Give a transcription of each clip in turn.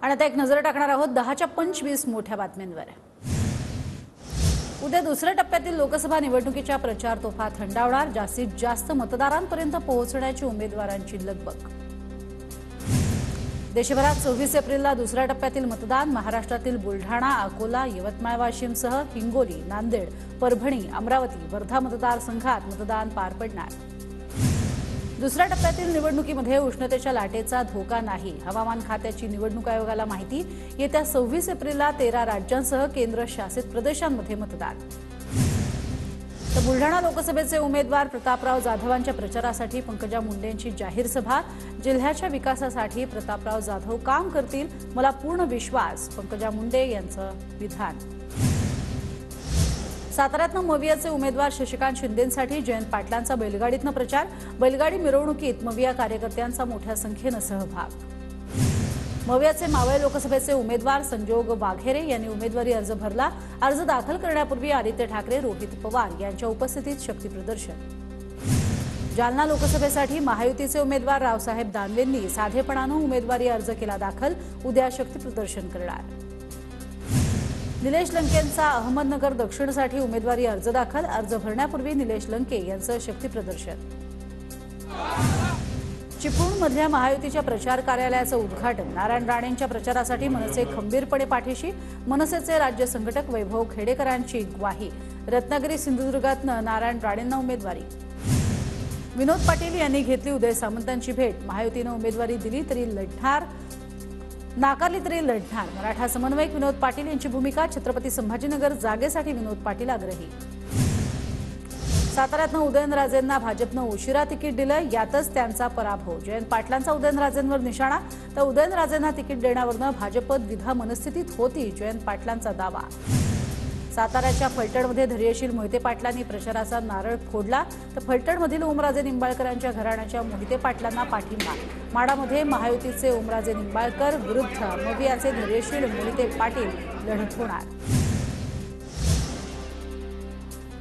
आणि आता एक नजर टाकणार आहोत 10:25 मोठ्या बातम्यांवर। उद्या दुसऱ्या टप्प्यातील लोकसभा निवडणुकीच्या प्रचार तोफा थंडावणार। जास्तीत जास्त मतदारांपर्यंत पोहोचण्याची उमेदवारांची लगबग। देशभरात 26 एप्रिलला दुसऱ्या टप्प्यातील मतदान। महाराष्ट्रातील बुलढाणा, अकोला, यवतमाळ, वाशिमसह हिंगोली, नांदेड, परभणी, अमरावती, वर्धा मतदारसंघात मतदान पार पडणार। दुसऱ्या टप्प्यातील निवडणुकीमध्ये उष्णतेच्या लाटेचा धोका नाही। हवामान खात्याची निवडणूक आयोगाला माहिती। येत्या 26 एप्रिलला 13 राज्यांसह केंद्रशासित प्रदेशांमध्ये मतदान। तर बुलढाणा लोकसभेचे उमेदवार प्रतापराव जाधवांच्या प्रचारासाठी पंकजा मुंडेंची जाहीर सभा। जिल्ह्याच्या विकासासाठी प्रतापराव जाधव काम करतील, मला पूर्ण विश्वास, पंकजा मुंडे यांचं विधान। साताऱ्यातनं मवियाचे उमेदवार शशिकांत शिंदेंसाठी जयंत पाटलांचा बैलगाडीतनं प्रचार। बैलगाडी मिरवणुकीत मविया कार्यकर्त्यांचा मोठ्या संख्येनं सहभाग। मवियाचे मावळ लोकसभेचे उमेदवार संजोग वाघेरे यांनी उमेदवारी अर्ज भरला। अर्ज दाखल करण्यापूर्वी आदित्य ठाकरे, रोहित पवार यांच्या उपस्थितीत शक्तीप्रदर्शन। जालना लोकसभेसाठी महायुतीचे उमेदवार रावसाहेब दानवेंनी साधेपणानं उमेदवारी अर्ज केला दाखल। उद्या शक्तीप्रदर्शन करणार। निलेश लंकेंचा अहमदनगर दक्षिणसाठी उमेदवारी अर्ज दाखल। अर्ज भरण्यापूर्वी निलेश लंके यांचं शक्तीप्रदर्शन। चिपळूणमधल्या महायुतीच्या प्रचार कार्यालयाचं उद्घाटन। नारायण राणेंच्या प्रचारासाठी मनसे खंबीरपणे पाठीशी। मनसेचे राज्य संघटक वैभव खेडेकरांची ग्वाही। रत्नागिरी, सिंधुदुर्गातनं नारायण राणेंना उमेदवारी। विनोद पाटील यांनी घेतली उदय सामंतांची भेट। महायुतीनं उमेदवारी दिली तरी लढणार, नाकारली तरी लढणार। मराठा समन्वयक विनोद पाटील यांची भूमिका। छत्रपती संभाजीनगर जागेसाठी विनोद पाटील आग्रही। साताऱ्यातनं उदयनराजेंना भाजपनं उशिरा तिकीट दिलं, यातच त्यांचा पराभव। जयंत पाटलांचा उदयनराजेंवर निशाणा। तर उदयनराजेंना तिकीट देण्यावरनं भाजप द्विधा मनस्थितीत होती, जयंत पाटलांचा दावा। साताऱ्याच्या फलटणमध्ये धैर्यशील मोहिते पाटलांनी प्रचाराचा नारळ फोडला। तर फलटणमधील ओमराजे निंबाळकरांच्या घराण्याच्या मोहिते पाटलांना पाठिंबा। माडामध्ये महायुतीचे ओमराजे निंबाळकर विरुद्ध मवियाचे धैर्यशील मोहिते पाटील लढत होणार।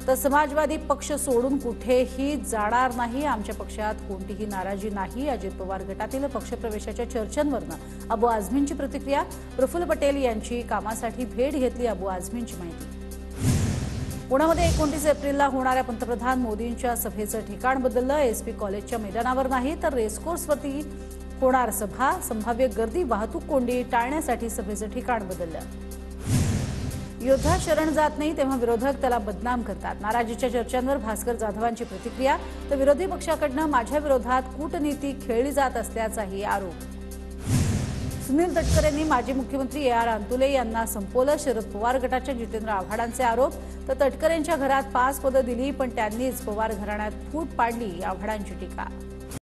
तर समाजवादी पक्ष सोडून कुठेही जाणार नाही, आमच्या पक्षात कोणतीही नाराजी नाही। अजित पवार गटातील पक्षप्रवेशाच्या चर्चांवरनं अबू आझमींची प्रतिक्रिया। प्रफुल्ल पटेल यांची कामासाठी भेट घेतली, अबू आझमींची माहिती। पुण्यामध्ये 29 एप्रिलला होणाऱ्या पंतप्रधान मोदींच्या सभेचं ठिकाण बदललं। एसपी कॉलेजच्या मैदानावर नाही तर रेसकोर्सवरती होणार सभा। संभाव्य गर्दी, वाहतूक कोंडी टाळण्यासाठी सभेचं ठिकाण बदललं। योद्धा शरण जात नाही तेव्हा विरोधक त्याला बदनाम करतात। नाराजीच्या चर्चांवर भास्कर जाधवांची प्रतिक्रिया। तर विरोधी पक्षाकडनं माझ्या विरोधात कूटनीती खेळली जात असल्याचाही आरोप। सुनील तटकरेंनी माजी मुख्यमंत्री AR अंतुले यांना संपवलं। शरद पवार गटाच्या जितेंद्र आव्हाडांचे आरोप। तर तटकरेंच्या घरात 5 पदं दिली पण त्यांनीच पवार घराण्यात फूट पाडली, आव्हाडांची टीका।